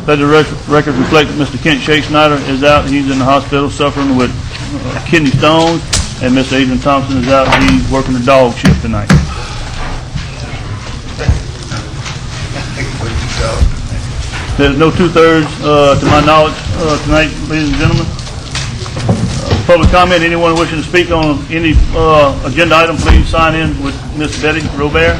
Let the record reflect that Mr. Kent Shea Snyder is out. He's in the hospital suffering with kidney stones, and Mr. Adrian Thompson is out. He's working the dog shift tonight. There's no two-thirds, to my knowledge, tonight, ladies and gentlemen. Public comment, anyone wishing to speak on any agenda item, please sign in with Ms. Betty Robert.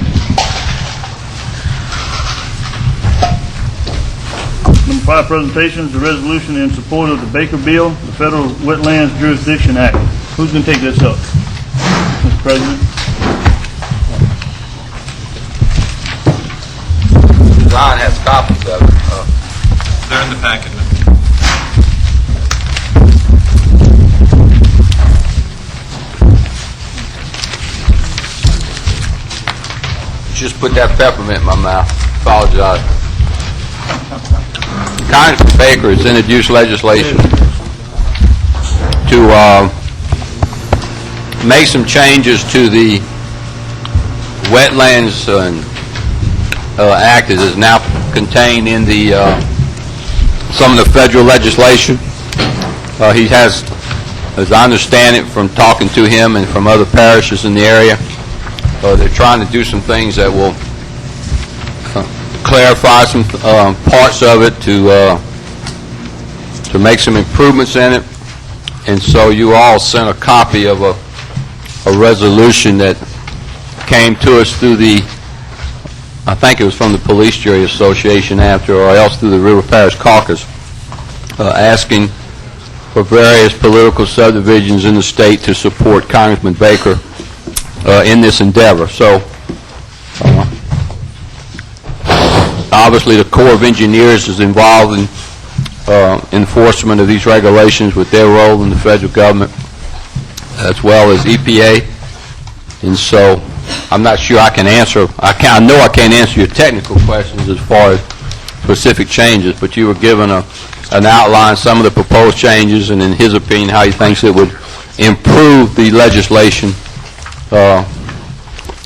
Number 5, presentations, the resolution in support of the Baker Bill, the Federal Wetlands Jurisdiction Act. Who's going to take this up? Mr. President. John has copies of it. They're in the packet. Just put that peppermint in my mouth. Apologize. Congressman Baker has introduced legislation to make some changes to the Wetlands Act that is now contained in the some of the federal legislation. He has, as I understand it from talking to him and from other parishes in the area, they're trying to do some things that will clarify some parts of it to make some improvements in it. And so you all sent a copy of a resolution that came to us through the, I think it was from the Police Jury Association after, or else through the River Parish Caucus, asking for various political subdivisions in the state to support Congressman Baker in this endeavor. So obviously the Corps of Engineers is involved in enforcement of these regulations with their role in the federal government, as well as EPA. And so I'm not sure I can answer, I know I can't answer your technical questions as far as specific changes, but you were given an outline, some of the proposed changes, and in his opinion, how he thinks it would improve the legislation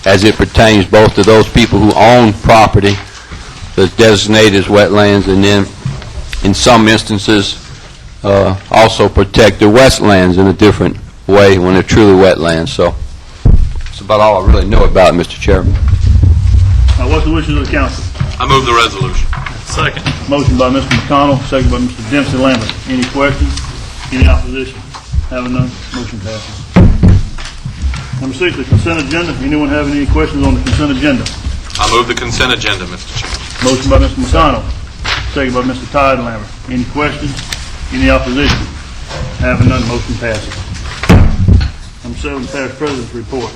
as it pertains both to those people who own property that's designated as wetlands, and then in some instances also protect the wetlands in a different way when they're truly wetlands. So that's about all I really know about it, Mr. Chairman. What's the wishes of the council? I move the resolution. Second. Motion by Mr. McConnell, second by Mr. Dempsey Lambert. Any questions? Any opposition? Having none, motion passes. Number 6, the consent agenda. Anyone have any questions on the consent agenda? I move the consent agenda, Mr. Chairman. Motion by Mr. McConnell, second by Mr. Todd Lambert. Any questions? Any opposition? Having none, motion passes. Number 7, the Parish President's report.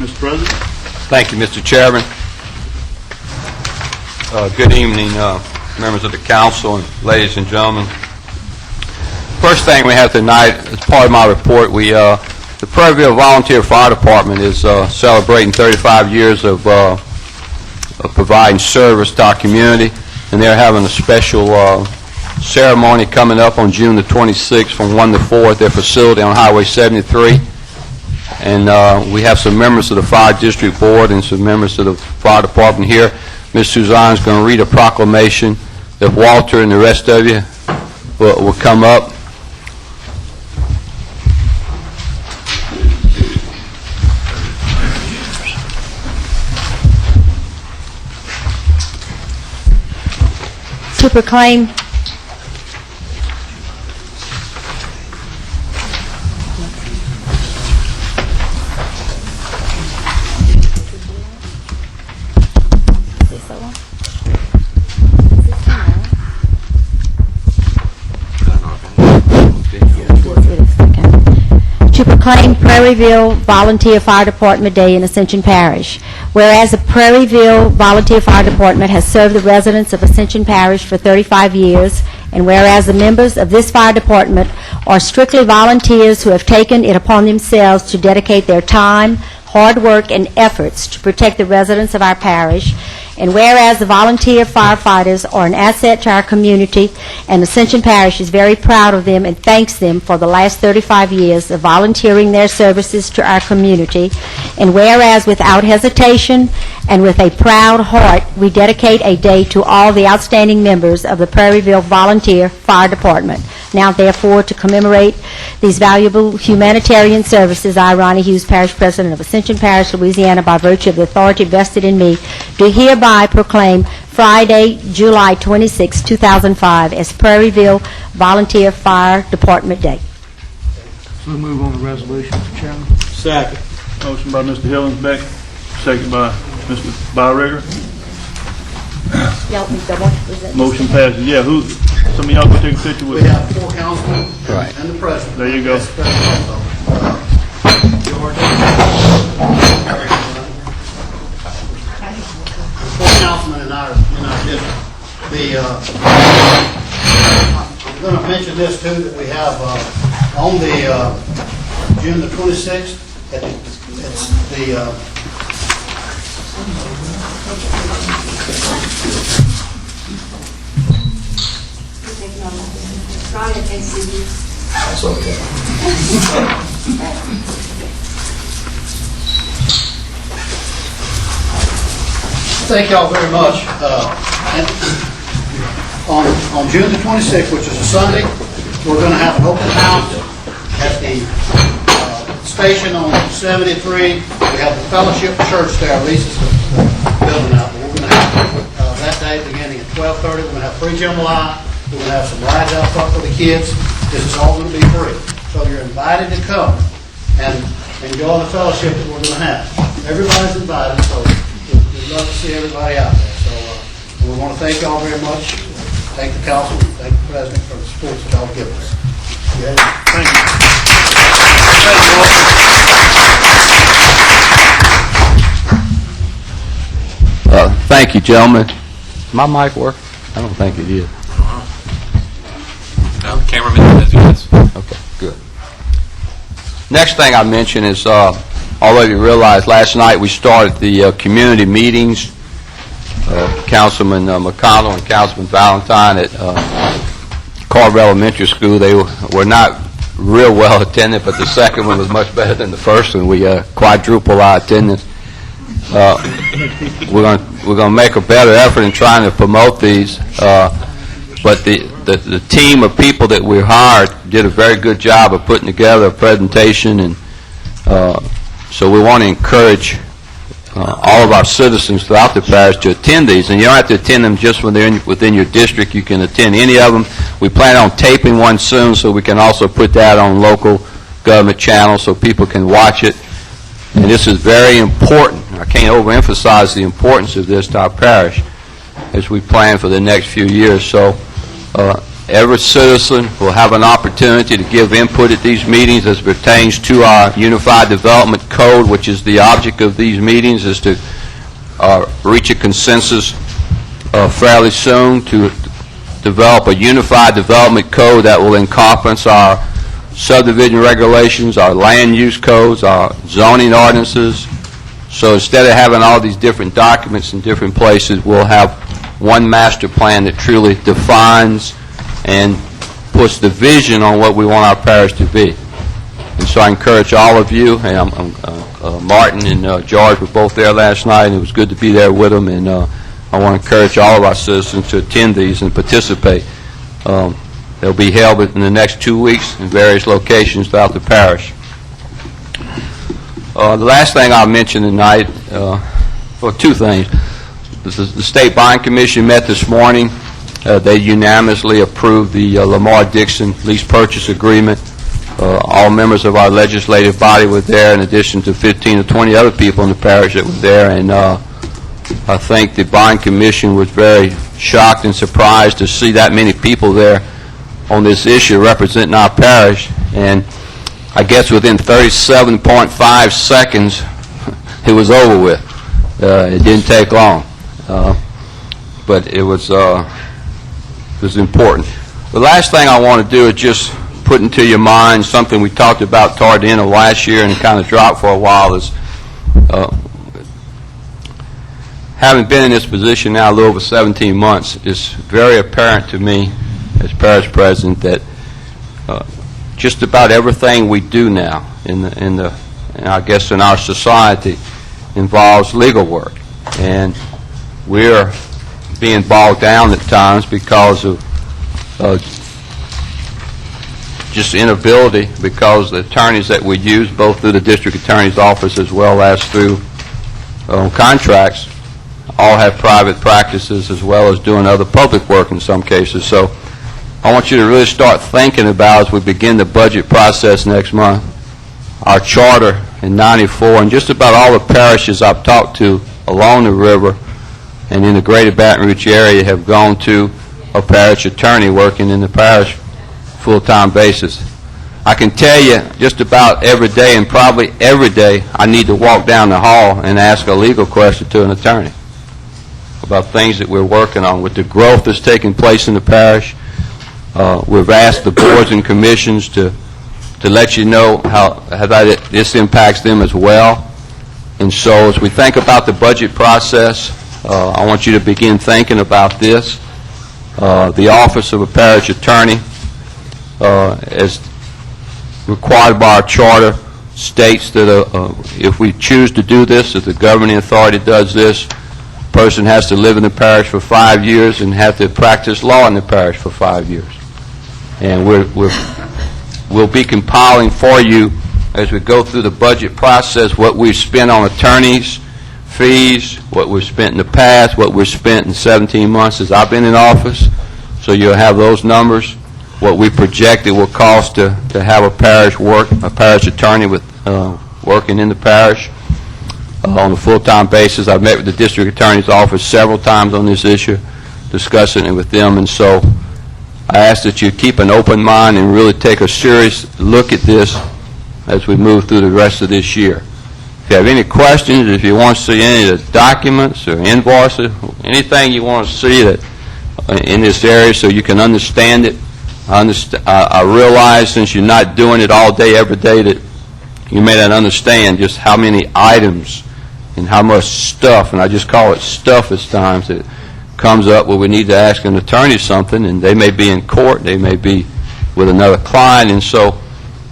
Mr. President. Thank you, Mr. Chairman. Good evening, members of the council and ladies and gentlemen. First thing we have tonight, as part of my report, the Prairieville Volunteer Fire Department is celebrating 35 years of providing service to our community, and they're having a special ceremony coming up on June the 26th from 1 to 4 at their facility on Highway 73. And we have some members of the Fire District Board and some members of the Fire Department here. Ms. Suzanne is going to read a proclamation. If Walter and the rest of you will come up. To proclaim Prairieville Volunteer Fire Department Day in Ascension Parish. Whereas the Prairieville Volunteer Fire Department has served the residents of Ascension Parish for 35 years, and whereas the members of this fire department are strictly volunteers who have taken it upon themselves to dedicate their time, hard work, and efforts to protect the residents of our parish, And whereas the volunteer firefighters are an asset to our community, and Ascension Parish is very proud of them and thanks them for the last 35 years of volunteering their services to our community. And whereas without hesitation and with a proud heart, we dedicate a day to all the outstanding members of the Prairieville Volunteer Fire Department. Now, therefore, to commemorate these valuable humanitarian services, I, Ronnie Hughes, Parish President of Ascension Parish, Louisiana, by virtue of the authority vested in me, do hereby proclaim Friday, July 26, 2005, as Prairieville Volunteer Fire Department Day. We'll move on to resolution, Mr. Chairman. Second. Motion by Mr. Hillensbeck, second by Mr. Byrigger. Motion passes. Yeah, some of y'all go take a picture with We me. have 4 councilmen Right. and the president. There you go. George. Four councilmen in our district. I'm going to mention this too, that we have on the June the 26th, it's the That's okay. Thank y'all very much. And on June the 26th, which is a Sunday, we're going to have an open house at the station on 73. We have the Fellowship Church there. Lisa's building out. But we're going to have that day beginning at 12:30. We're going to have free jambalaya. We're going to have some rides out front for the kids. This is all going to be free. So you're invited to come and enjoy the fellowship that we're going to have. Everybody's invited, so we'd love to see everybody out there. So we want to thank y'all very much. Thank the council, thank the president for the support that y'all give us. Yeah. Thank you. Thank you, gentlemen. My mic work? I don't think it is. No, the cameraman says yes. Okay, good. Next thing I mention is, although you realize last night we started the community meetings. Councilman McConnell and Councilman Valentine at Carver Elementary School, they were not real well attended, but the second one was much better than the first one. We quadrupled our attendance. We're going to make a better effort in trying to promote these, but the team of people that we hired did a very good job of putting together a presentation, and so we want to encourage all of our citizens throughout the parish to attend these. And you don't have to attend them just within your district. You can attend any of them. We plan on taping one soon, so we can also put that on local government channels so people can watch it. And this is very important. I can't overemphasize the importance of this to our parish as we plan for the next few years. So every citizen will have an opportunity to give input at these meetings as it pertains to our Unified Development Code, which is the object of these meetings, is to reach a consensus fairly soon to develop a Unified Development Code that will encompass our subdivision regulations, our land use codes, our zoning ordinances. So instead of having all these different documents in different places, we'll have one master plan that truly defines and puts the vision on what we want our parish to be. And so I encourage all of you, and Martin and George were both there last night, and it was good to be there with them, and I want to encourage all of our citizens to attend these and participate. They'll be held in the next 2 weeks in various locations throughout the parish. The last thing I'll mention tonight, well, two things. The State Bond Commission met this morning. They unanimously approved the Lamar Dixon lease purchase agreement. All members of our legislative body were there, in addition to 15 or 20 other people in the parish that were there. And I think the Bond Commission was very shocked and surprised to see that many people there on this issue representing our parish. And I guess within 37.5 seconds, it was over with. It didn't take long, but it was important. The last thing I want to do is just put into your mind something we talked about toward the end of last year and kind of dropped for a while. Is having been in this position now a little over 17 months, it's very apparent to me as parish president that just about everything we do now in I guess in our society involves legal work, and we're being bogged down at times because of just inability, because the attorneys that we use, both through the district attorney's office as well as through contracts, all have private practices as well as doing other public work in some cases. So I want you to really start thinking about, as we begin the budget process next month, our charter in 94, and just about all the parishes I've talked to along the river and in the greater Baton Rouge area have gone to a parish attorney working in the parish full-time basis. I can tell you just about every day, and probably every day, I need to walk down the hall and ask a legal question to an attorney about things that we're working on. With the growth that's taking place in the parish, we've asked the boards and commissions to let you know how this impacts them as well. And so as we think about the budget process, I want you to begin thinking about this. The office of a parish attorney, as required by our charter, states that if we choose to do this, if the governing authority does this, a person has to live in the parish for 5 years and have to practice law in the parish for 5 years. And we'll be compiling for you, as we go through the budget process, what we've spent on attorneys, fees, what we've spent in the past, what we've spent in 17 months as I've been in office. So you'll have those numbers, what we project it will cost to have a parish attorney with working in the parish on a full-time basis. I've met with the district attorney's office several times on this issue, discussing it with them, and so I ask that you keep an open mind and really take a serious look at this as we move through the rest of this year. If you have any questions, if you want to see any of the documents or invoices, anything you want to see that in this area so you can understand it, I realize, since you're not doing it all day, every day, that you may not understand just how many items and how much stuff, and I just call it stuff at times, that comes up where we need to ask an attorney something, and they may be in court, they may be with another client, and so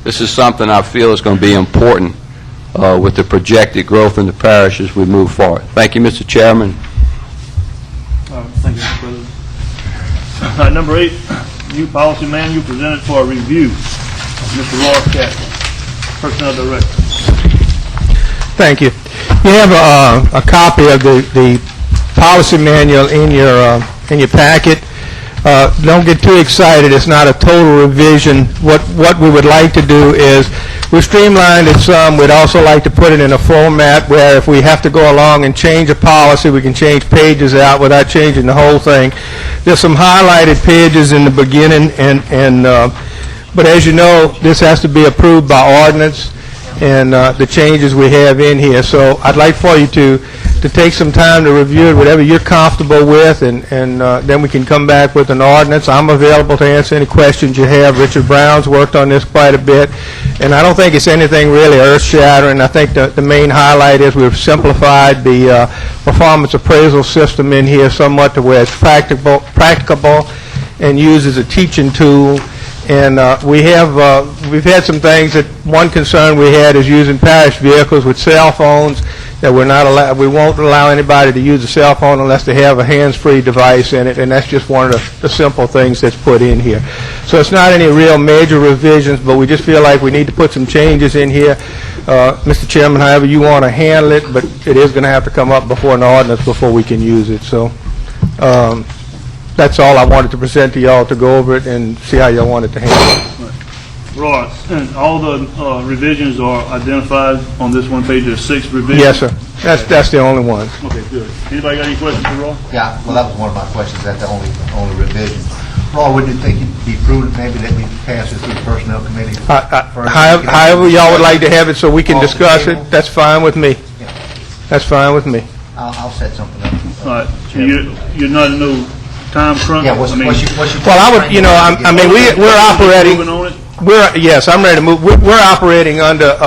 this is something I feel is going to be important with the projected growth in the parish as we move forward. Thank you, Mr. Chairman. Thank you, Mr. President. Number 8, new policy manual presented for a review. Mr. Ross Catlin, Personnel Director. Thank you. You have a copy of the policy manual in your packet. Don't get too excited. It's not a total revision. What we would like to do is we've streamlined it some. We'd also like to put it in a format where if we have to go along and change a policy, we can change pages out without changing the whole thing. There's some highlighted pages in the beginning, but as you know, this has to be approved by ordinance and the changes we have in here. So I'd like for you to take some time to review it, whatever you're comfortable with, and then we can come back with an ordinance. I'm available to answer any questions you have. Richard Brown's worked on this quite a bit, and I don't think it's anything really earth-shattering. I think the main highlight is we've simplified the performance appraisal system in here somewhat to where it's practicable and used as a teaching tool. And we've had some things that one concern we had is using parish vehicles with cell phones, that we won't allow anybody to use a cell phone unless they have a hands-free device in it, and that's just one of the simple things that's put in here. So it's not any real major revisions, but we just feel like we need to put some changes in here. Mr. Chairman, however you want to handle it, but it is going to have to come up before an ordinance before we can use it. So that's all I wanted to present to y'all, to go over it and see how y'all wanted to handle it. Ross, and all the revisions are identified on this one page. There's 6 revisions? Yes, sir. That's the only ones. Okay, good. Anybody got any questions for Ross? Yeah, well, that was one of my questions. That's the only revision. Roy, wouldn't you think it'd be prudent maybe that we pass it through the Personnel Committee? However y'all would like to have it so we can discuss it, that's fine with me. That's fine with me. I'll set something up. All right. So you're not in no time crunch? Yeah, what's your Well, I would, I mean, we're operating. Moving on it? Yes, I'm ready to move. We're operating under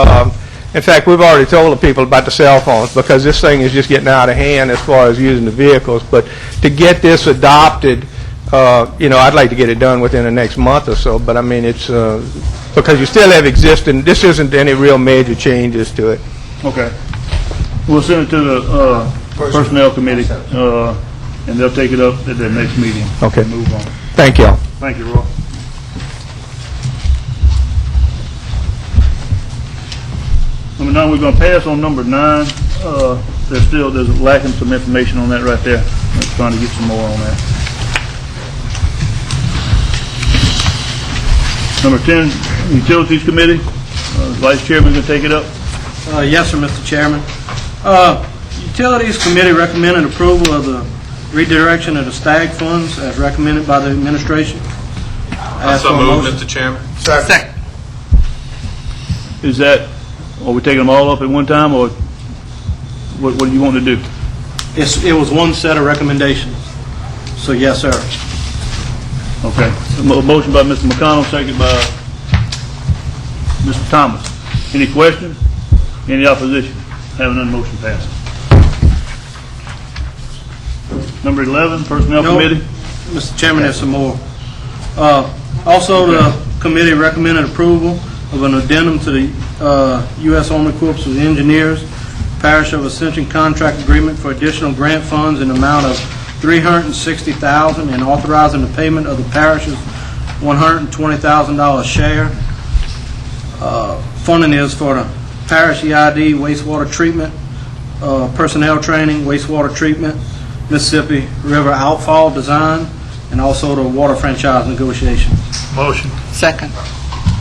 In fact, we've already told the people about the cell phones, because this thing is just getting out of hand as far as using the vehicles. But to get this adopted, I'd like to get it done within the next month or so, but I mean, it's, because you still have existing, this isn't any real major changes to it. Okay. We'll send it to the Personnel Committee, and they'll take it up at their next meeting. Okay. And move on. Thank you. Thank you, Roy. Number 9, we're going to pass on number 9. There's lacking some information on that right there. I'm trying to get some more on that. Number 10, Utilities Committee. Vice Chairman going to take it up. Yes, sir, Mr. Chairman. Utilities Committee recommended approval of the redirection of the STAG funds as recommended by the administration. Ask So for a moved, motion. Mr. Chairman. Second. Is that, are we taking them all up at one time, or what do you want to do? It was one set of recommendations. So, yes, sir. Okay. A motion by Mr. McConnell, second by Mr. Thomas. Any questions? Any opposition? Having none, motion passes. Number 11, Personnel No. Committee. Mr. Chairman, there's some more. Also, the committee recommended approval of an addendum to the U.S. Army Corps of Engineers Parish of Ascension contract agreement for additional grant funds in the amount of $360,000 and authorizing the payment of the parish's $120,000 share. Funding is for the parish EID, wastewater treatment, personnel training, wastewater treatment, Mississippi River outfall design, and also the water franchise negotiation. Motion. Second.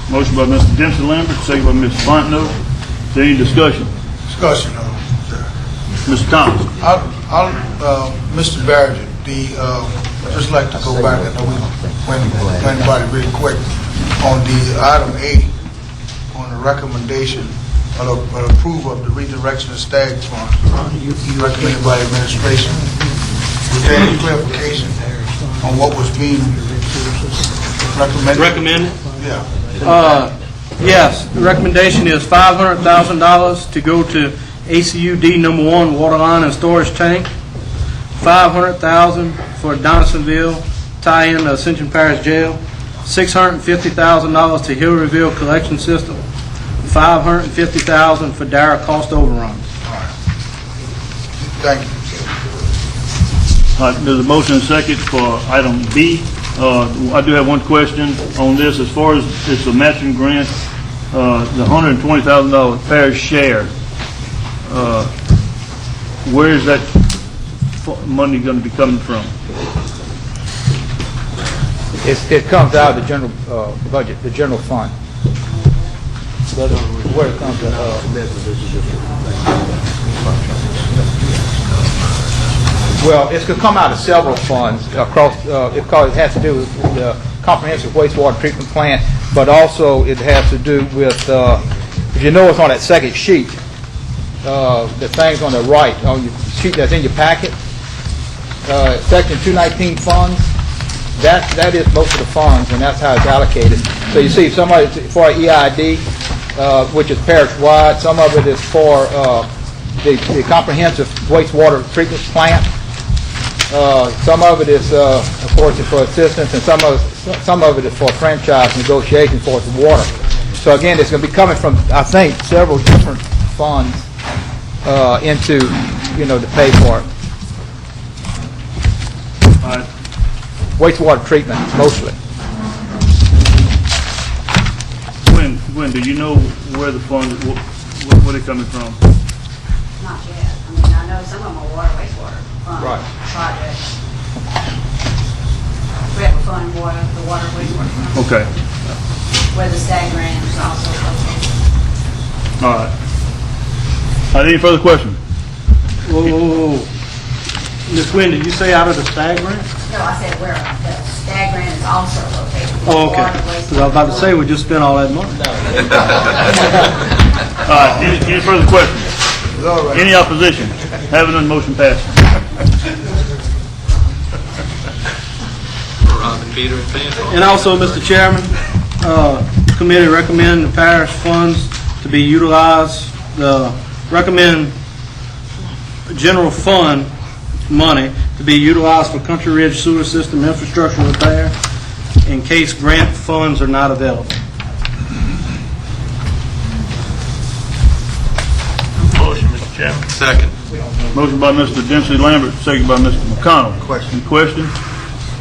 Motion by Mr. Dempsey Lambert, second by Mr. Fontenot. Is there any discussion? Discussion, Mr. Thomas. Mr. Barrett, I'd just like to go back, I know we went anybody really quick, on the item A, on the recommendation of approval of the redirection of STAG funds, recommended by the administration. Was there any clarification on what was being recommended? Recommended? Yeah. Yes, the recommendation is $500,000 to go to ACUD number 1 water line and storage tank, $500,000 for Donaldsonville tie-in to Ascension Parish Jail, $650,000 to Hillryville collection system, $550,000 for Dara cost overruns. Thank you. All right, there's a motion and second for item B. I do have one question on this. As far as it's a matching grant, the $120,000 parish share, where is that money going to be coming from? It comes out of the general budget, the general fund. Where it comes well, it's going to come out of several funds across, because it has to do with the comprehensive wastewater treatment plant, but also it has to do with, if you notice on that second sheet, the things on the right, on your sheet that's in your packet, section 219 funds, that is most of the funds, and that's how it's allocated. So you see, some of it's for EID, which is parish-wide. Some of it is for the comprehensive wastewater treatment plant. Some of it is, of course, for assistance, and some of it is for franchise negotiation for the water. So again, it's going to be coming from, I think, several different funds into, to pay for it. All right. Wastewater treatment, mostly. Gwen, do you know where the funds, where they're coming from? Not yet. I mean, I know some of them are water, wastewater fund projects. We have a fund, the water, wastewater fund, Okay. where the STAG grant is also located. All right. Any further questions? Whoa. Ms. Wynn, did you say out of the STAG grant? No, I said where the STAG grant is also located. Oh, okay. Water, Because I was about to say, we just spent all that money. All right. Any further questions? Any opposition? Having none, motion passes. Robin, Peter, and Pam. And also, Mr. Chairman, committee recommend the parish funds to be utilized recommend general fund money to be utilized for Country Ridge sewer system infrastructure repair in case grant funds are not available. Motion, Mr. Chairman. Second. Motion by Mr. Dempsey Lambert, second by Mr. McConnell. Question. Any question?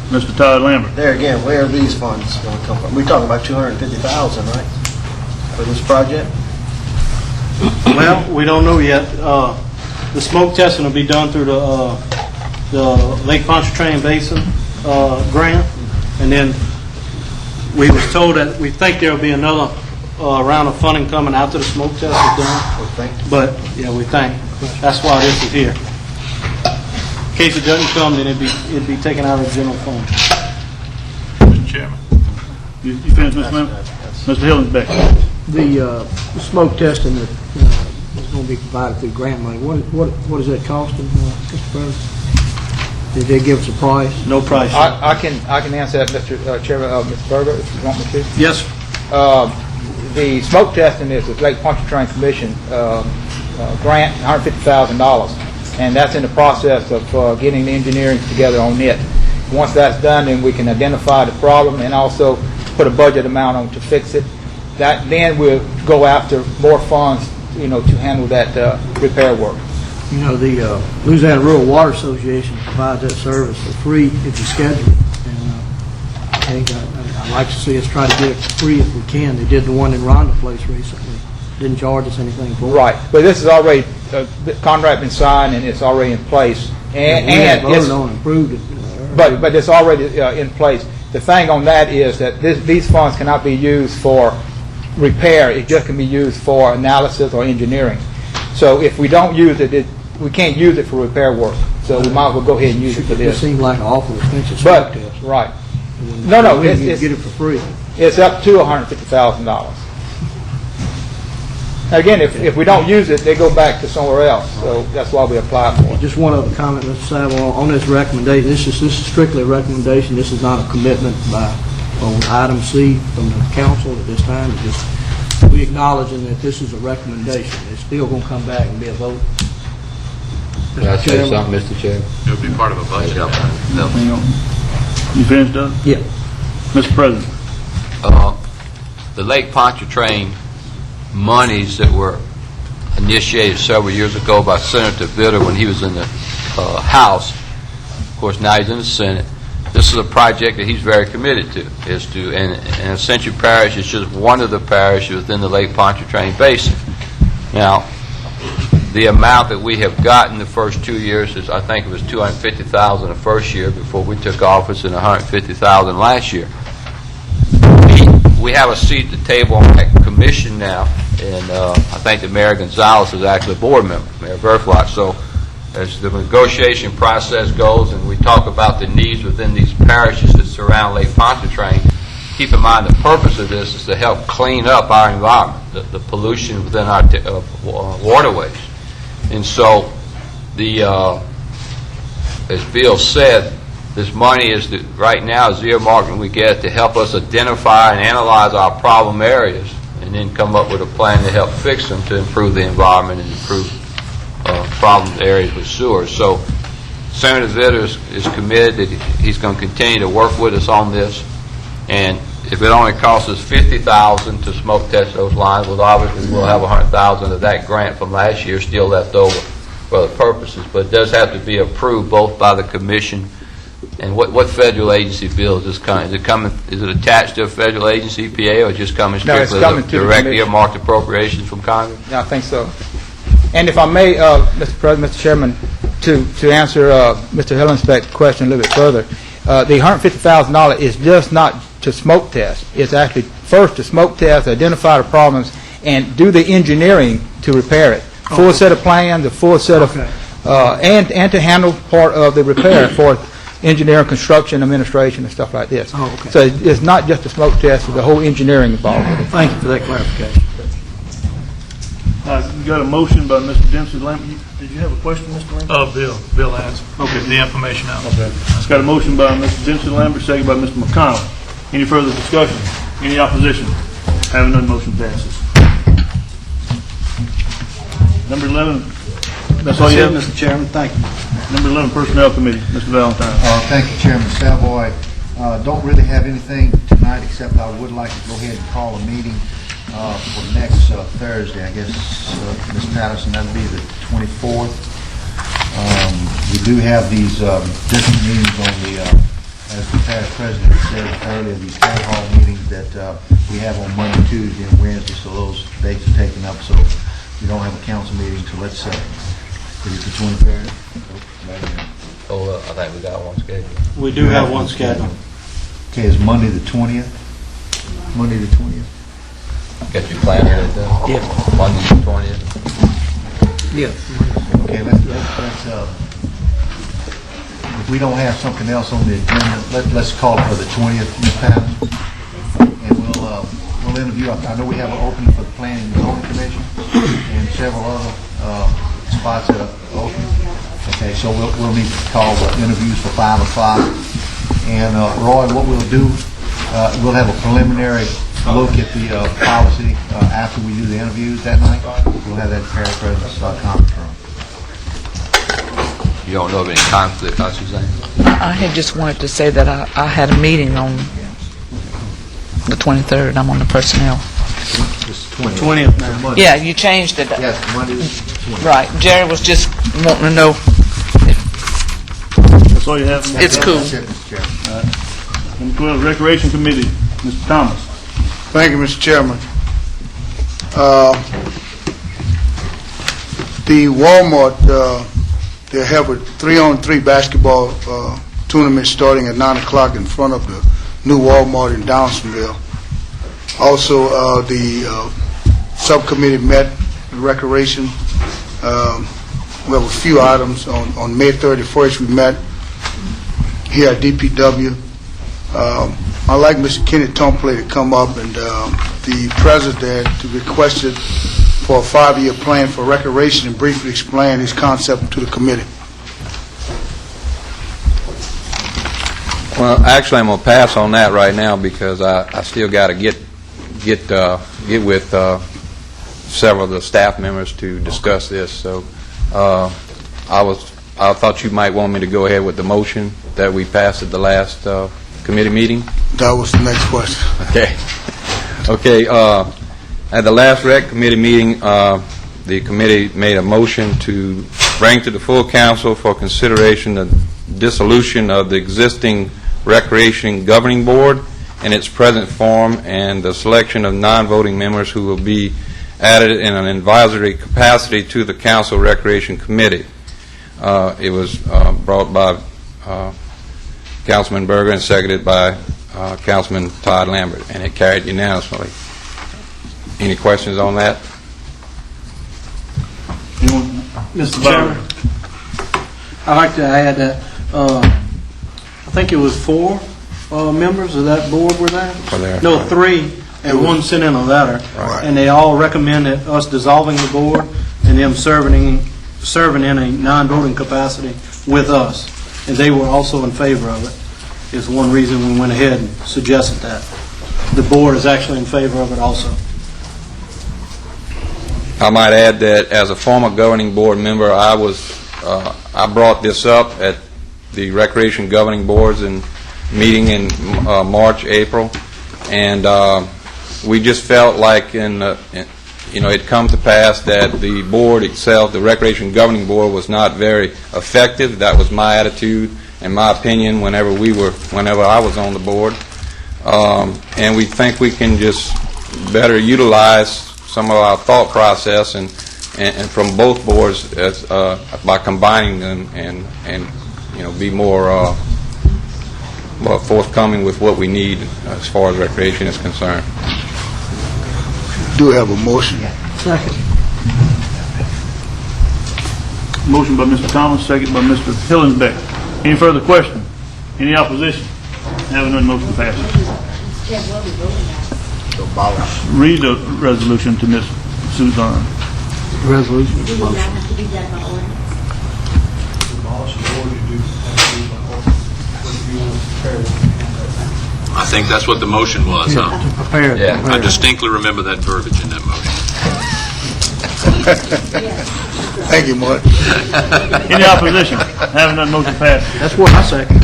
Mr. Todd Lambert. There again, where are these funds going to come from? We're talking about $250,000, right, for this project? Well, we don't know yet. The smoke testing will be done through the Lake Pontchartrain Basin grant, and then we was told that we think there will be another round of funding coming after the smoke test is done. But yeah, we think that's why this is here. In case it doesn't come, then it'd be taken out of the general fund. Mr. Chairman. You finished, Mr. Member? Mr. Hill's back. The smoke testing that is going to be provided through grant money, what is that costing, Mr. President? Did they give us a price? No price. I can answer that, Mr. Chairman, Mr. Berger, if you want me to. Yes. The smoke testing is the Lake Pontchartrain Commission grant, $150,000, and that's in the process of getting the engineering together on it. Once that's done, then we can identify the problem and also put a budget amount on to fix it. Then we'll go after more funds, to handle that repair work. You know, the Louisiana Rural Water Association provides that service for free if you schedule it. And I'd like to see us try to get it for free if we can. They did the one in Rhonda Place recently. Didn't charge us anything for it. Right, but this is already, the contract been signed and it's already in place. And we had voted on and approved it. But it's already in place. The thing on that is that these funds cannot be used for repair. It just can be used for analysis or engineering. So if we don't use it, we can't use it for repair work. So we might as well go ahead and use it for It this. seemed like an awful expensive smoke test. Right. No, You get it for free. it's up to $150,000. Again, if we don't use it, they go back to somewhere else. So that's why we apply for it. Just one other comment, Mr. Saville, on this recommendation. This is strictly a recommendation. This is not a commitment on item C from the council at this time. It's just we acknowledging that this is a recommendation. It's still going to come back and be a vote. Can I say something, Mr. Chairman? It'll be part of a budget. You finished, Doug? Yeah. Mr. President. The Lake Pontchartrain monies that were initiated several years ago by Senator Vitter when he was in the House, of course now he's in the Senate. This is a project that he's very committed to. And Ascension Parish is just one of the parishes within the Lake Pontchartrain Basin. Now, the amount that we have gotten the first 2 years is, I think it was $250,000 the first year before we took office, and $150,000 last year. We have a seat at the table on that commission now, and I think that Mayor Gonzalez is actually a board member, Mayor Berflot. So as the negotiation process goes and we talk about the needs within these parishes that surround Lake Pontchartrain, keep in mind the purpose of this is to help clean up our environment, the pollution within our waterways. And so as Bill said, this money is right now is earmarked when we get to help us identify and analyze our problem areas and then come up with a plan to help fix them to improve the environment and improve problem areas with sewers. So Senator Vitter is committed that he's going to continue to work with us on this. And if it only costs us $50,000 to smoke test those lines, well, obviously we'll have $100,000 of that grant from last year still left over for the purposes. But it does have to be approved both by the commission. And what federal agency bill is this coming? Is it attached to a federal agency, EPA, or just coming strictly as direct earmarked appropriations from Congress? Yeah, I think so. And if I may, Mr. President, Mr. Chairman, to answer Mr. Hillenbeck's question a little bit further, the $150,000 is just not to smoke test. It's actually first to smoke test, identify the problems, and do the engineering to repair it. Full set of plans, a full set of, and to handle part of the repair for engineering, construction, administration, and stuff like this. Oh, okay. So it's not just a smoke test, it's the whole engineering involved with it. Thank you for that clarification. You got a motion by Mr. Dempsey Lambert. Did you have a question, Mr. Lambert? Bill has the information out. Okay. It's got a motion by Mr. Dempsey Lambert, second by Mr. McConnell. Any further discussion? Any opposition? Having none, motion passes. Number 11, that's all you have? Mr. Chairman, thank you. Number 11, Personnel Committee, Mr. Valentine. Thank you, Chairman Savoy. Don't really have anything tonight, except I would like to go ahead and call a meeting for next Thursday, I guess, Ms. Patterson, that'll be the 24th. We do have these different meetings on the, as the past president said earlier, these town hall meetings that we have on Monday, Tuesday, and Wednesday, so those dates are taken up, so we don't have a council meeting, so let's, is it the 23rd? Oh, I think we got one scheduled. We do have one scheduled. Okay, is Monday the 20th? Monday the 20th? Get your plan here, Yeah. Monday the 20th. Yeah. Okay, let's, if we don't have something else on the agenda, let's call it for the 20th, Ms. Patterson. And we'll interview, I know we have an opening for the Planning and Zoning Commission and several other spots that are open. Okay, so we'll need to call the interviews for 5 o'clock. And Roy, what we'll do, we'll have a preliminary look at the policy after we do the interviews that night. We'll have that Parish President's conference room. You don't know of any conflict, huh, Suzanne? I had just wanted to say that I had a meeting on the 23rd. I'm on the personnel. It's 20th now. Yeah, you changed it. Yes, Monday the 20th. Right. Jerry was just wanting to know. That's all you have? It's cool. That's it, Mr. Chairman. Number 12, Recreation Committee, Mr. Thomas. Thank you, Mr. Chairman. The Walmart, they have a 3-on-3 basketball tournament starting at 9 o'clock in front of the new Walmart in Downsonville. Also, the subcommittee met, the recreation. We have a few items. On May 31st, we met here at DPW. I'd like Mr. Kenny Tompley to come up, and the president to requested for a 5-year plan for recreation and briefly explain his concept to the committee. Well, actually, I'm going to pass on that right now because I still got to get with several of the staff members to discuss this. So I thought you might want me to go ahead with the motion that we passed at the last committee meeting. That was the next question. Okay. At the last rec committee meeting, the committee made a motion to bring to the full council for consideration the dissolution of the existing Recreation Governing Board in its present form and the selection of non-voting members who will be added in an advisory capacity to the Council Recreation Committee. It was brought by Councilman Berger and seconded by Councilman Todd Lambert, and it carried unanimously. Any questions on that? Mr. Chairman, I'd like to add that I think it was 4 members of that board were there? No, 3, and 1 sent in a letter. Right. And they all recommended us dissolving the board and them serving in a non-voting capacity with us. And they were also in favor of it. Is one reason we went ahead and suggested that. The board is actually in favor of it also. I might add that as a former governing board member, I brought this up at the Recreation Governing Boards meeting in March, April, and we just felt like it come to pass that the board itself, the Recreation Governing Board, was not very effective. That was my attitude and my opinion whenever I was on the board, and we think we can just better utilize some of our thought process and from both boards by combining them and be more forthcoming with what we need as far as recreation is concerned. Do have a motion. Second. Motion by Mr. Thomas, second by Mr. Hillensbeck. Any further question? Any opposition? Having none, motion passes. Read the resolution to Ms. Suzanne. Resolution. I think that's what the motion was, huh? To prepare. Yeah. I distinctly remember that verbiage in that motion. Thank you, Mark. Any opposition? Having none, motion passed. That's what I second.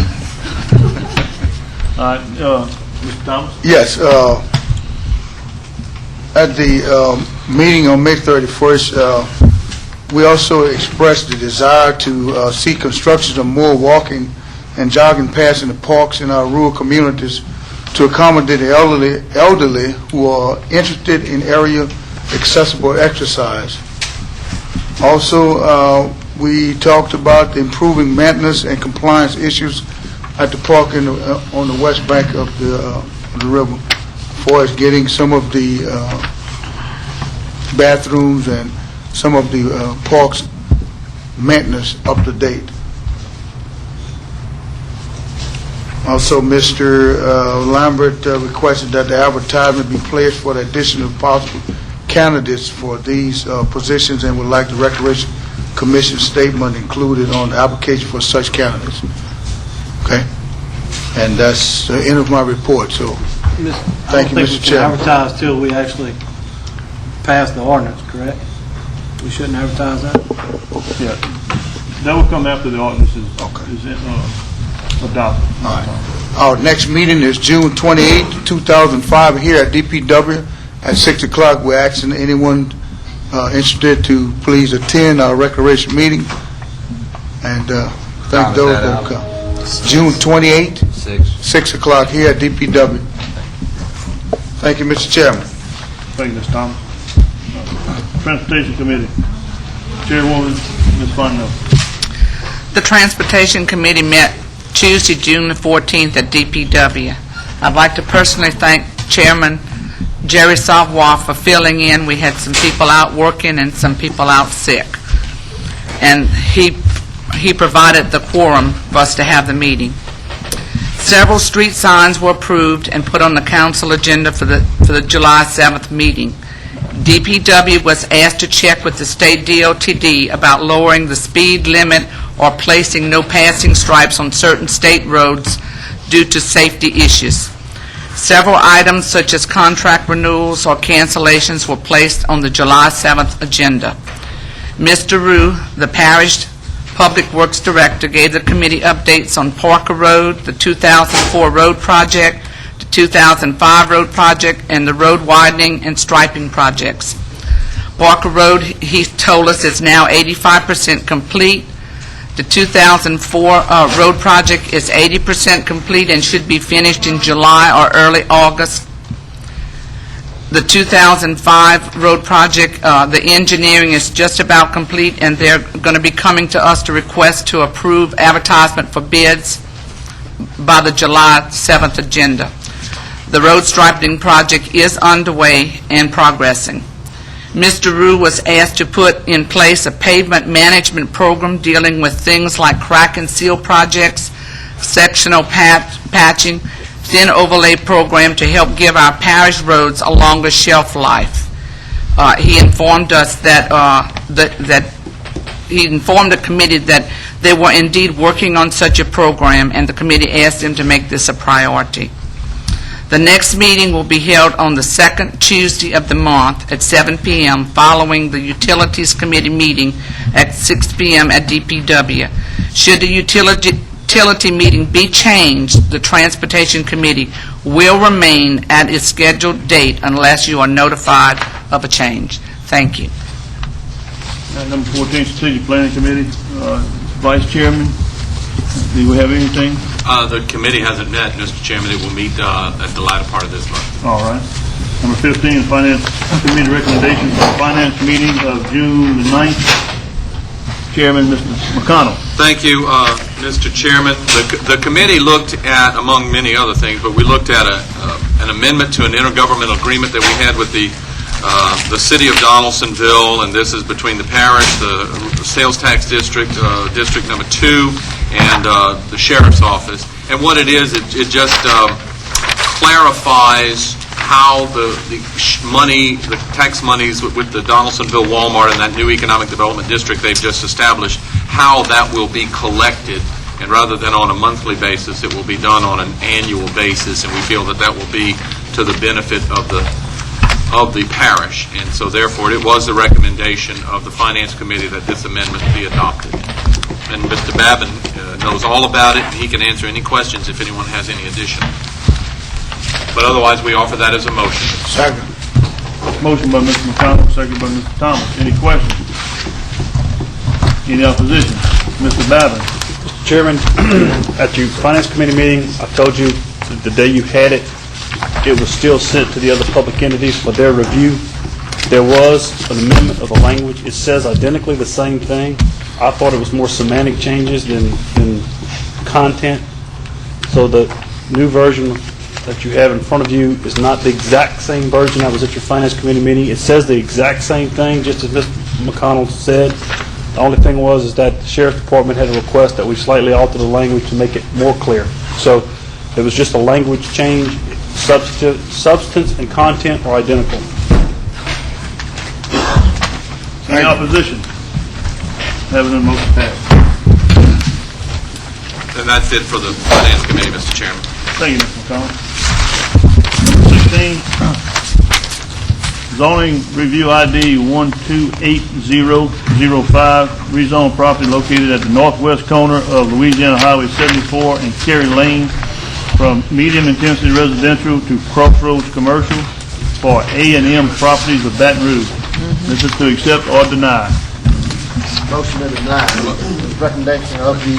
All right, Mr. Thomas? Yes, at the meeting on May 31st, we also expressed the desire to see construction of more walking and jogging paths in the parks in our rural communities to accommodate the elderly who are interested in area accessible exercise. Also, we talked about improving maintenance and compliance issues at the park on the west bank of the river, as far as getting some of the bathrooms and some of the park's maintenance up to date. Also, Mr. Lambert requested that the advertisement be placed for the addition of possible candidates for these positions and would like the Recreation Commission statement included on the application for such candidates. Okay? And that's the end of my report, so thank you, Mr. Chairman. We can advertise till we actually pass the ordinance, correct? We shouldn't advertise that? Yeah. That will come after the ordinance is adopted. All right. Our next meeting is June 28, 2005, here at DPW at 6 o'clock. We're asking anyone interested to please attend our recreation meeting. And thank those who will come. June 28, 6 o'clock here at DPW. Thank you, Mr. Chairman. Thank you, Mr. Thomas. Transportation Committee. Chairwoman, Ms. Fontenot. The Transportation Committee met Tuesday, June the 14th at DPW. I'd like to personally thank Chairman Jerry Savoy for filling in. We had some people out working and some people out sick. And he provided the quorum for us to have the meeting. Several street signs were approved and put on the council agenda for the July 7th meeting. DPW was asked to check with the state DOTD about lowering the speed limit or placing no passing stripes on certain state roads due to safety issues. Several items such as contract renewals or cancellations were placed on the July 7th agenda. Mr. Rue, the Parish Public Works Director, gave the committee updates on Parker Road, the 2004 road project, the 2005 road project, and the road widening and striping projects. Parker Road, he told us, is now 85% complete. The 2004 road project is 80% complete and should be finished in July or early August. The 2005 road project, the engineering is just about complete, and they're going to be coming to us to request to approve advertisement for bids by the July 7th agenda. The road striping project is underway and progressing. Mr. Rue was asked to put in place a pavement management program dealing with things like crack and seal projects, sectional patching, thin overlay program to help give our parish roads a longer shelf life. He informed us that he informed the committee that they were indeed working on such a program, and the committee asked him to make this a priority. The next meeting will be held on the second Tuesday of the month at 7 p.m. following the Utilities Committee meeting at 6 p.m. at DPW. Should the utility meeting be changed, the Transportation Committee will remain at its scheduled date unless you are notified of a change. Thank you. Number 14, Strategic Planning Committee. Vice Chairman, do we have anything? The committee hasn't met, Mr. Chairman. It will meet at the latter part of this month. All right. Number 15, Finance Committee recommendations for the Finance meeting of June the 9th. Chairman, Mr. McConnell. Thank you, Mr. Chairman. The committee looked at, among many other things, but we looked at an amendment to an intergovernmental agreement that we had with the city of Donaldsonville, and this is between the parish, the sales tax district, District Number 2, and the sheriff's office. And what it is, it just clarifies how the money, the tax monies with the Donaldsonville Walmart and that new economic development district they've just established, how that will be collected. And rather than on a monthly basis, it will be done on an annual basis, and we feel that that will be to the benefit of of the parish, and so therefore it was the recommendation of the Finance Committee that this amendment be adopted. And Mr. Babin knows all about it, and he can answer any questions if anyone has any addition. But otherwise, we offer that as a motion. Second. Motion by Mr. McConnell, second by Mr. Thomas. Any questions? Any opposition? Mr. Babin. Chairman, at your Finance Committee meeting, I told you that the day you had it, it was still sent to the other public entities for their review. There was an amendment of the language. It says identically the same thing. I thought it was more semantic changes than content. So the new version that you have in front of you is not the exact same version that was at your Finance Committee meeting. It says the exact same thing, just as Mr. McConnell said. The only thing was that the Sheriff's Department had a request that we slightly alter the language to make it more clear. So it was just a language change. Substance and content are identical. Any opposition? Having a motion passed. And that's it for the Finance Committee, Mr. Chairman. Thank you, Mr. McConnell. Number 16, zoning review ID 128005, rezone property located at the northwest corner of Louisiana Highway 74 and Cary Lane from medium intensity residential to crossroads commercial for A&M Properties of Baton Rouge. This is to accept or deny. Motion to deny. Recommendation of the...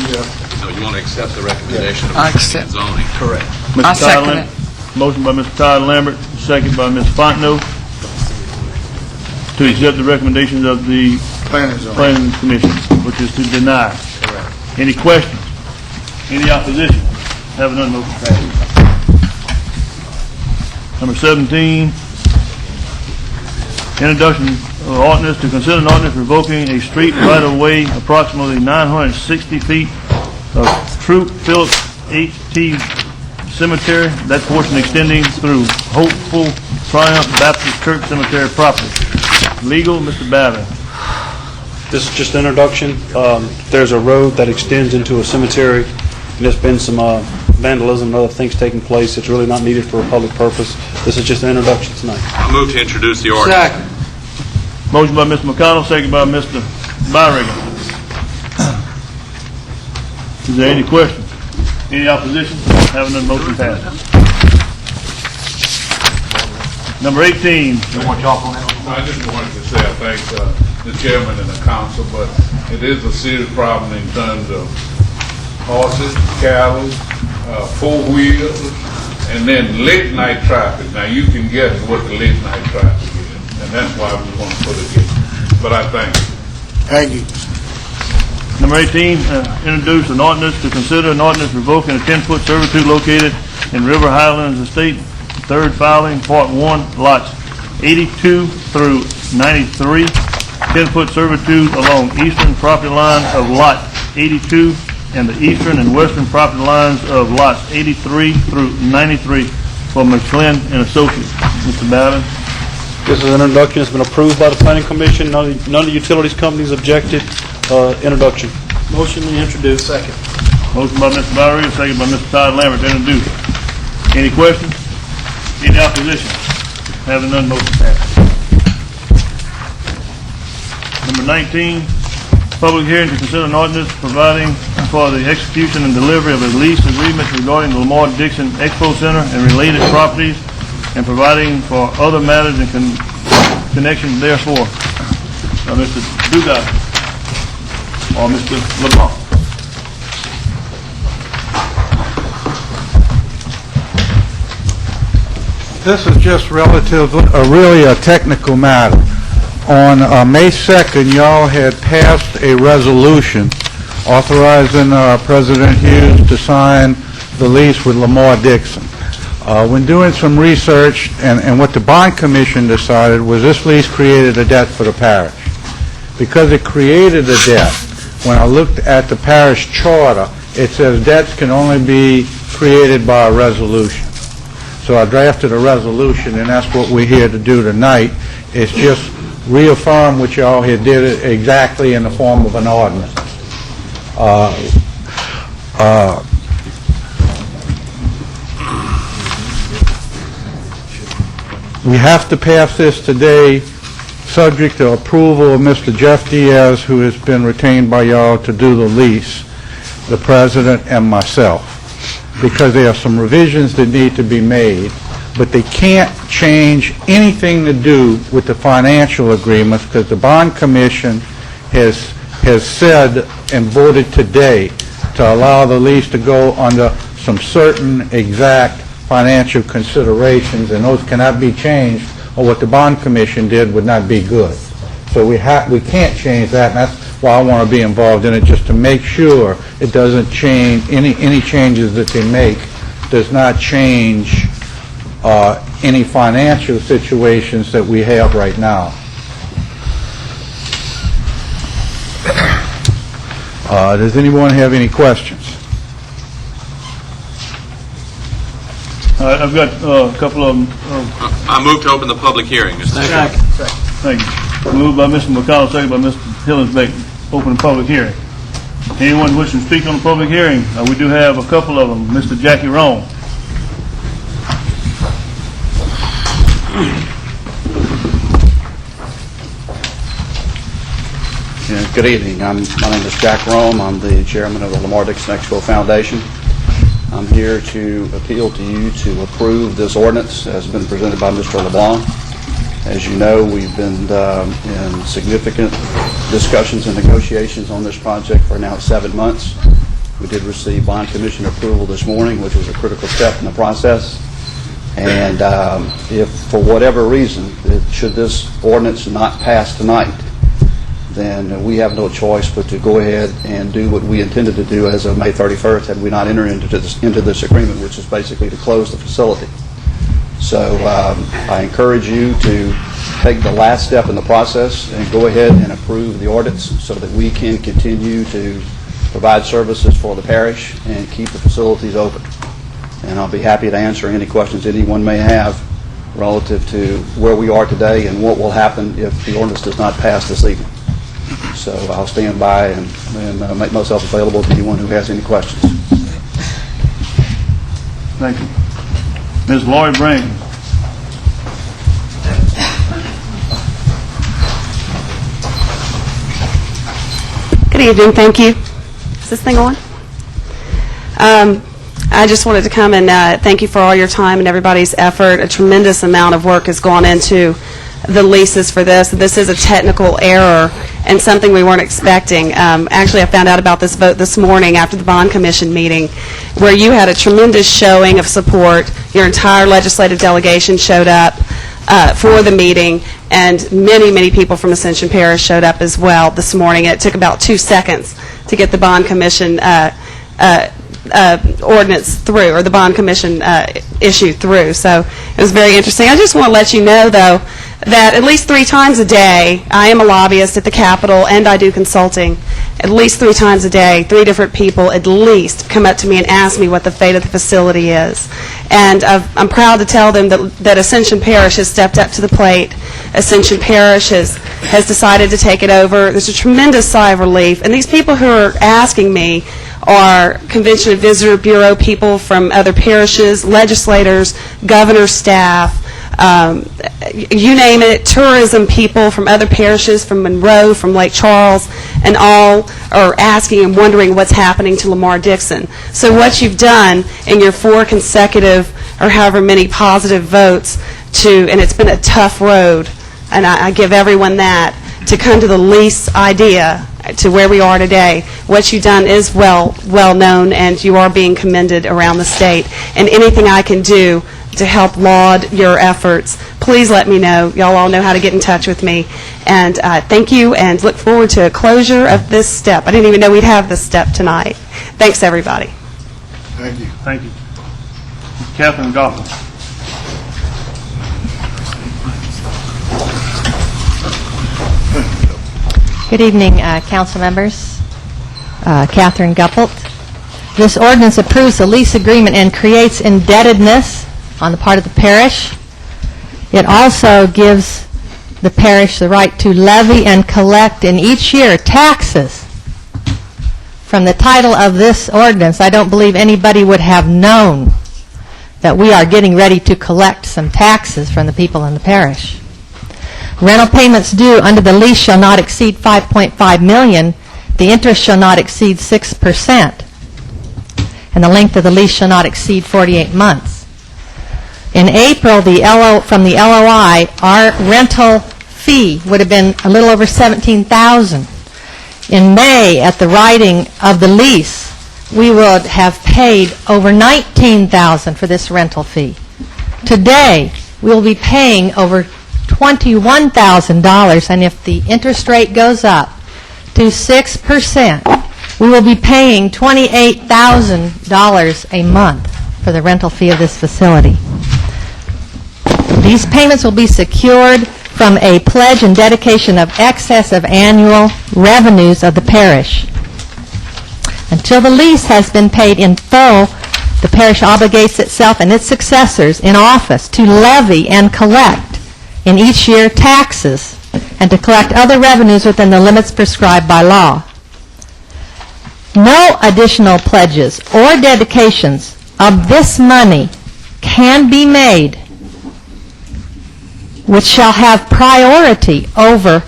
No, you want to accept the recommendation of I the accept. zoning. Correct. Mr. I second Todd it. Motion by Mr. Todd Lambert, second by Ms. Fontenot, to accept the recommendations of the Planning Commission, which is to deny. Correct. Any questions? Any opposition? Having none, motion passes. Number 17, introduction of ordinance to consider an ordinance revoking a street right-of-way approximately 960 feet of Troop Phillips H.T. Cemetery, that portion extending through Hopeful Triumph Baptist Church Cemetery property. Legal, Mr. Babin. This is just an introduction. There's a road that extends into a cemetery, and there's been some vandalism and other things taking place. It's really not needed for a public purpose. This is just an introduction tonight. I move to introduce the ordinance. Second. Motion by Mr. McConnell, second by Mr. Byringer. Is there any questions? Any opposition? Having none, motion passes. Number 18. I just wanted to say I thank the chairman and the council, but it is a serious problem in terms of horses, cattle, four-wheels, and then late-night traffic. Now, you can guess what the late-night traffic is, and that's why we want to put it in. But I thank you. Thank you. Number 18, introduce an ordinance to consider an ordinance revoking a 10-foot servitude located in River Highlands Estate, third filing, Part 1, lots 82 through 93, 10-foot servitude along eastern property line of Lot 82 and the eastern and western property lines of lots 83 through 93 for McLean and Associates. Mr. Babin. This is an introduction. It's been approved by the Planning Commission. None of the utilities companies objected. Introduction. Motion to introduce. Second. Motion by Mr. Byringer, second by Mr. Todd Lambert to introduce. Any questions? Any opposition? Having none, motion passes. Number 19, public hearing to consider an ordinance providing for the execution and delivery of a lease agreement regarding the Lamar Dixon Expo Center and related properties and providing for other matters in connection therefore. Mr. Dugas or Mr. Lamar. This is just really a technical matter. On May 2nd, y'all had passed a resolution authorizing President Hughes to sign the lease with Lamar Dixon. When doing some research, and what the bond commission decided was this lease created a debt for the parish. Because it created a debt, when I looked at the parish charter, it says debts can only be created by a resolution. So I drafted a resolution, and that's what we're here to do tonight. It's just reaffirm what y'all had did it exactly in the form of an ordinance. We have to pass this today, subject to approval of Mr. Jeff Diaz, who has been retained by y'all to do the lease, the president and myself, because there are some revisions that need to be made, but they can't change anything to do with the financial agreements, because the bond commission has said and voted today to allow the lease to go under some certain exact financial considerations, and those cannot be changed, or what the bond commission did would not be good. So we can't change that, and that's why I want to be involved in it, just to make sure it doesn't change, any changes that they make does not change any financial situations that we have right now. Does anyone have any questions? I've got a couple of them. I move to open the public hearing, Mr. Chairman. Thank you. Moved by Mr. McConnell, second by Mr. Hillinsbeck. Open the public hearing. Anyone wishing to speak on the public hearing? We do have a couple of them. Mr. Jackie Rome. Good evening. My name is Jack Rome. I'm the chairman of the Lamar Dixon Expo Foundation. I'm here to appeal to you to approve this ordinance as been presented by Mr. LeBlanc. As you know, we've been in significant discussions and negotiations on this project for now 7 months. We did receive bond commission approval this morning, which was a critical step in the process. And if for whatever reason, should this ordinance not pass tonight, then we have no choice but to go ahead and do what we intended to do as of May 31st had we not entered into this agreement, which is basically to close the facility. So I encourage you to take the last step in the process and go ahead and approve the ordinance so that we can continue to provide services for the parish and keep the facilities open. And I'll be happy to answer any questions anyone may have relative to where we are today and what will happen if the ordinance does not pass this evening. So I'll stand by and make myself available to anyone who has any questions. Thank you. Ms. Lori Brink. Good evening. Thank you. Is this thing on? I just wanted to come and thank you for all your time and everybody's effort. A tremendous amount of work has gone into the leases for this. This is a technical error and something we weren't expecting. Actually, I found out about this vote this morning after the Bond Commission meeting, where you had a tremendous showing of support. Your entire legislative delegation showed up for the meeting, and many, many people from Ascension Parish showed up as well this morning. It took about 2 seconds to get the Bond Commission ordinance through, or the Bond Commission issue through. So it was very interesting. I just want to let you know, though, that at least 3 times a day, I am a lobbyist at the Capitol and I do consulting. At least 3 times a day, 3 different people at least come up to me and ask me what the fate of the facility is. And I'm proud to tell them that Ascension Parish has stepped up to the plate. Ascension Parish has decided to take it over. There's a tremendous sigh of relief. And these people who are asking me are Convention and Visitor Bureau people from other parishes, legislators, governor staff, you name it, tourism people from other parishes, from Monroe, from Lake Charles, and all are asking and wondering what's happening to Lamar Dixon. So what you've done in your 4 consecutive, or however many positive votes and it's been a tough road, and I give everyone that, to come to the lease idea to where we are today. What you've done is well known, and you are being commended around the state. And anything I can do to help laud your efforts, please let me know. Y'all all know how to get in touch with me. And thank you, and look forward to a closure of this step. I didn't even know we'd have this step tonight. Thanks, everybody. Thank you. Thank you. Catherine Goffin. Good evening, council members. Catherine Guppelt. This ordinance approves the lease agreement and creates indebtedness on the part of the parish. It also gives the parish the right to levy and collect in each year taxes. From the title of this ordinance, I don't believe anybody would have known that we are getting ready to collect some taxes from the people in the parish. Rental payments due under the lease shall not exceed $5.5 million. The interest shall not exceed 6%. And the length of the lease shall not exceed 48 months. In April, from the LOI, our rental fee would have been a little over $17,000. In May, at the writing of the lease, we would have paid over $19,000 for this rental fee. Today, we will be paying over $21,000, and if the interest rate goes up to 6%, we will be paying $28,000 a month for the rental fee of this facility. These payments will be secured from a pledge and dedication of excess of annual revenues of the parish. Until the lease has been paid in full, the parish obligates itself and its successors in office to levy and collect in each year taxes and to collect other revenues within the limits prescribed by law. No additional pledges or dedications of this money can be made which shall have priority over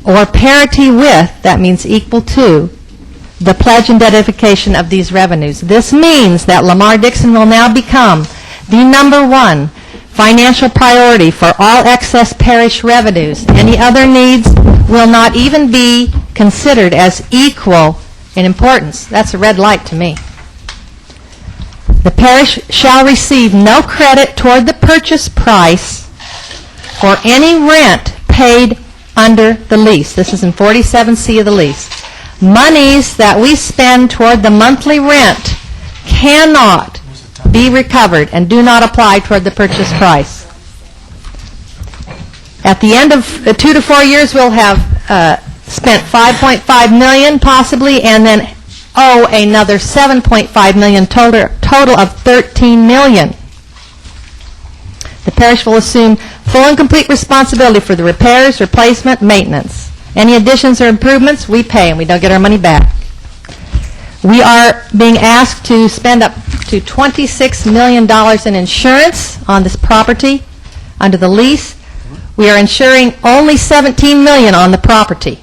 or parity with, that means equal to, the pledge and dedication of these revenues. This means that Lamar Dixon will now become the #1 financial priority for all excess parish revenues. Any other needs will not even be considered as equal in importance. That's a red light to me. The parish shall receive no credit toward the purchase price for any rent paid under the lease. This is in 47C of the lease. Monies that we spend toward the monthly rent cannot be recovered and do not apply toward the purchase price. At the end of 2 to 4 years, we'll have spent $5.5 million possibly, and then owe another $7.5 million, total of $13 million. The parish will assume full and complete responsibility for the repairs, replacement, maintenance. Any additions or improvements, we pay, and we don't get our money back. We are being asked to spend up to $26 million in insurance on this property under the lease. We are insuring only $17 million on the property.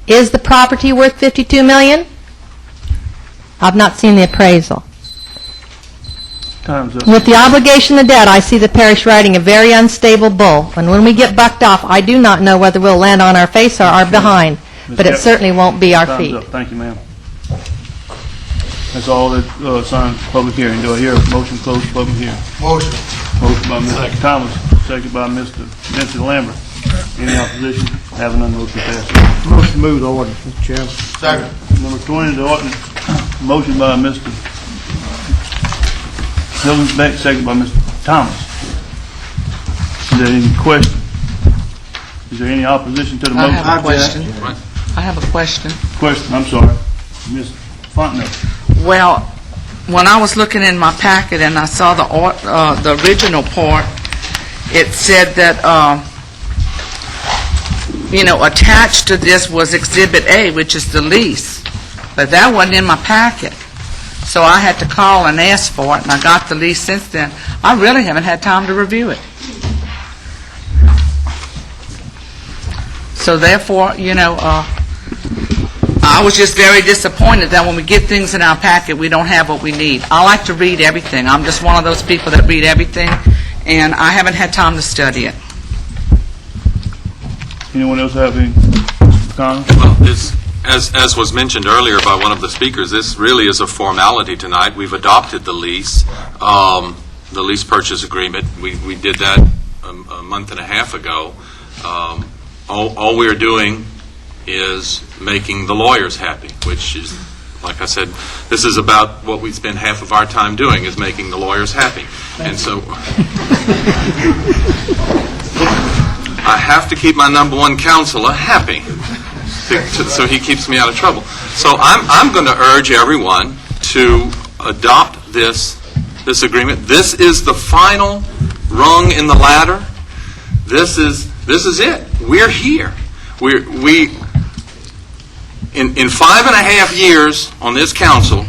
Is the property worth $52 million? I've not seen the appraisal. Time's up. With the obligation of debt, I see the parish riding a very unstable bull. And when we get bucked off, I do not know whether we'll land on our face or our behind, but it certainly won't be our Time's feet. up. Thank you, ma'am. That's all that signed public hearing. Do I hear a motion to close public hearing? Motion. Motion by Mr. Thomas, second by Mr. Vincent Lambert. Any opposition? Having none, motion passes. Motion to move the ordinance, Mr. Chairman. Second. Number 20, the ordinance, motion by Mr. Hilton-Beck, second by Mr. Thomas. Is there any question? Is there any opposition to the I motion? have a question. I have a question. Question, I'm sorry. Ms. Fontenot. Well, when I was looking in my packet and I saw the original part, it said that, attached to this was Exhibit A, which is the lease. But that wasn't in my packet. So I had to call and ask for it, and I got the lease since then. I really haven't had time to review it. So therefore, I was just very disappointed that when we get things in our packet, we don't have what we need. I like to read everything. I'm just one of those people that read everything, and I haven't had time to study it. Anyone else have any comments? Well, as was mentioned earlier by one of the speakers, this really is a formality tonight. We've adopted the lease purchase agreement. We did that a month and a half ago. All we're doing is making the lawyers happy, which is, like I said, this is about what we spend half of our time doing, is making the lawyers happy. And so I have to keep my #1 counselor happy, so he keeps me out of trouble. So I'm going to urge everyone to adopt this agreement. This is the final rung in the ladder. This is it. We're here. In 5.5 years on this council,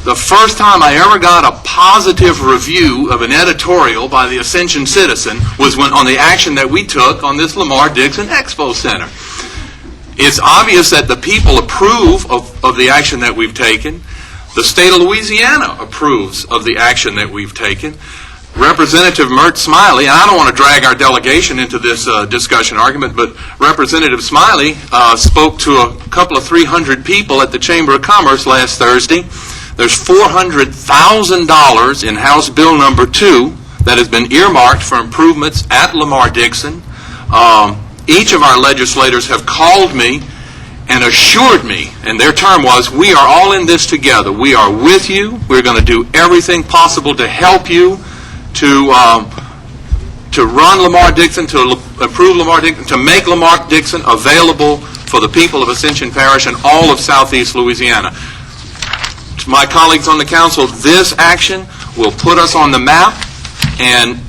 The first time I ever got a positive review of an editorial by the Ascension Citizen was when on the action that we took on this Lamar Dixon Expo Center. It's obvious that the people approve of the action that we've taken. The state of Louisiana approves of the action that we've taken. Representative Mert Smiley, and I don't want to drag our delegation into this discussion argument, but Representative Smiley spoke to a couple of 300 people at the Chamber of Commerce last Thursday. There's $400,000 in House Bill number 2 that has been earmarked for improvements at Lamar Dixon. Each of our legislators have called me and assured me, and their term was, we are all in this together. We are with you. We're going to do everything possible to help you to run Lamar Dixon, to improve Lamar Dixon, to make Lamar Dixon available for the people of Ascension Parish and all of southeast Louisiana. To my colleagues on the council, this action will put us on the map, and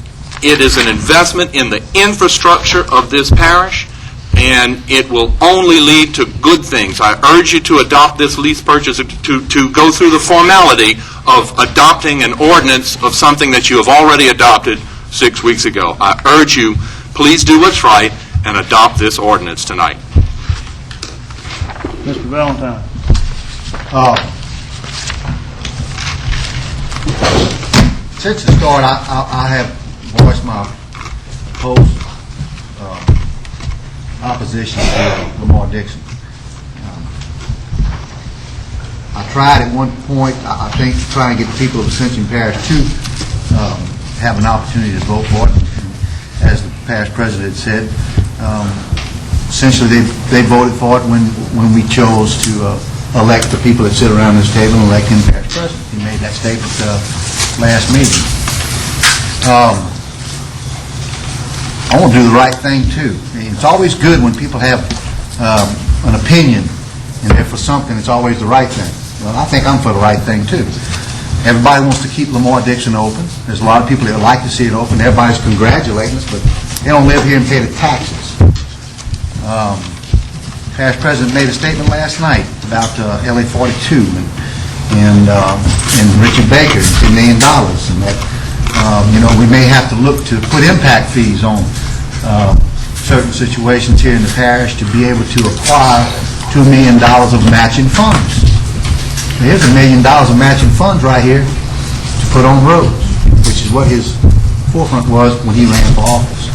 it is an investment in the infrastructure of this parish, and it will only lead to good things. I urge you to adopt this lease purchase, to go through the formality of adopting an ordinance of something that you have already adopted 6 weeks ago. I urge you, please do what's right and adopt this ordinance tonight. Mr. Valentine. Since the start, I have voiced my opposed opposition to Lamar Dixon. I tried at one point, I think, to try and get the people of Ascension Parish to have an opportunity to vote for it. As the parish president said, essentially they voted for it when we chose to elect the people that sit around this table and elect him parish president. He made that statement last meeting. I want to do the right thing too. It's always good when people have an opinion and they're for something, it's always the right thing. Well, I think I'm for the right thing too. Everybody wants to keep Lamar Dixon open. There's a lot of people that would like to see it open. Everybody's congratulating us, but they don't live here and pay the taxes. Parish president made a statement last night about LA 42 and Richard Baker, $10 million, and that we may have to look to put impact fees on certain situations here in the parish to be able to acquire $2 million of matching funds. Here's $1 million of matching funds right here to put on roads, which is what his forefront was when he ran for office.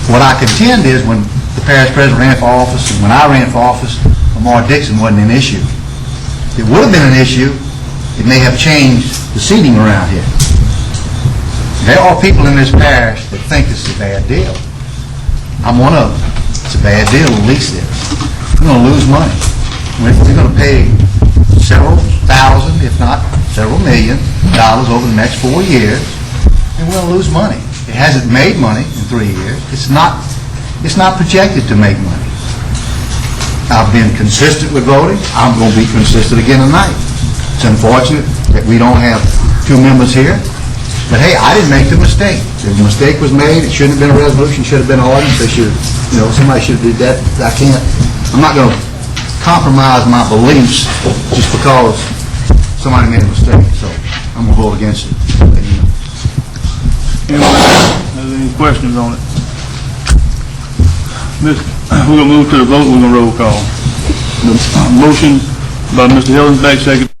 What I contend is when the parish president ran for office and when I ran for office, Lamar Dixon wasn't an issue. If it would have been an issue, it may have changed the seating around here. There are people in this parish that think this is a bad deal. I'm one of them. It's a bad deal to lease this. We're going to lose money. We're going to pay several thousand, if not several $1 million over the next 4 years, and we're going to lose money. It hasn't made money in 3 years. It's not projected to make money. I've been consistent with voting. I'm going to be consistent again tonight. It's unfortunate that we don't have 2 members here. But hey, I didn't make the mistake. If a mistake was made, it shouldn't have been a resolution, should have been an ordinance. They should, somebody should have did that. I'm not going to compromise my beliefs just because somebody made a mistake. So I'm going to vote against it. Anyone has any questions on it? We're going to move to the vote. We're going to roll call. The motion by Mr. Hillensback, second.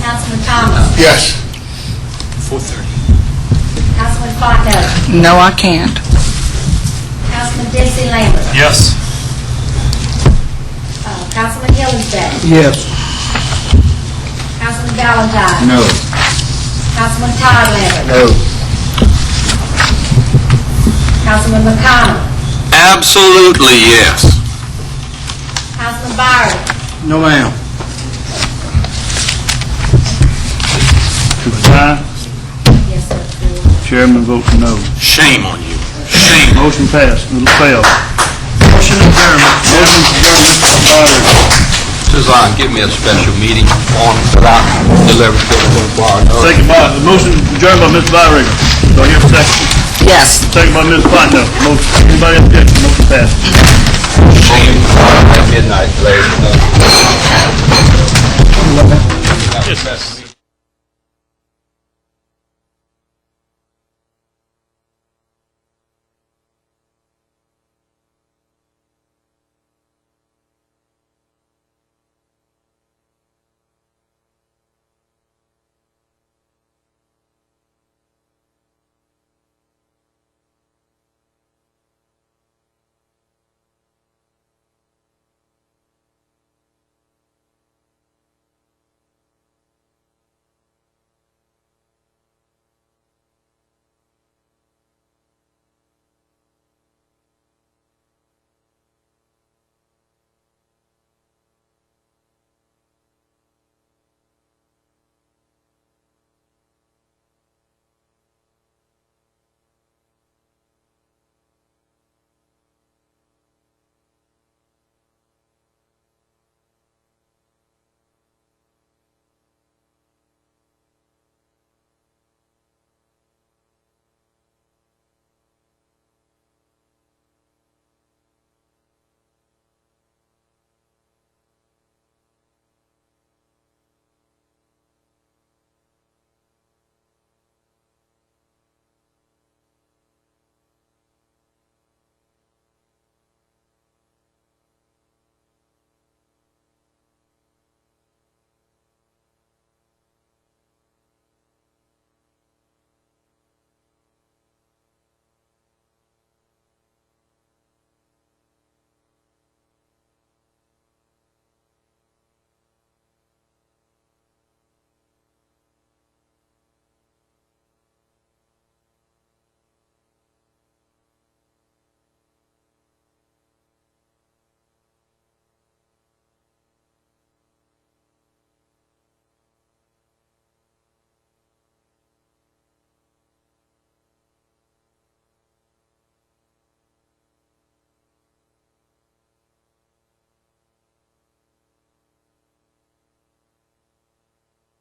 Councilman Thomas. Yes. 4:30. Councilman Fontaine. No, I can't. Councilman Dixie Lambert. Yes. Councilman Hillensback. Yes. Councilman Valentine. No. Councilman Todd Lambert. No. Councilman McConnell. Absolutely yes. Councilman Byron. No, ma'am. To the tie, Yes, sir. chairman votes no. Shame on you. Shame. Motion passed. It'll fail. Motion adjournment. Motion adjourned, Mr. Byron. Suzanne, give me a special meeting form that I delivered to the board. Second by, the motion adjourned by Mr. Byron. Do I hear a second? Yes. Second by Ms. Fontenot. Motion, anybody object? Motion passed. At midnight, ladies and gentlemen.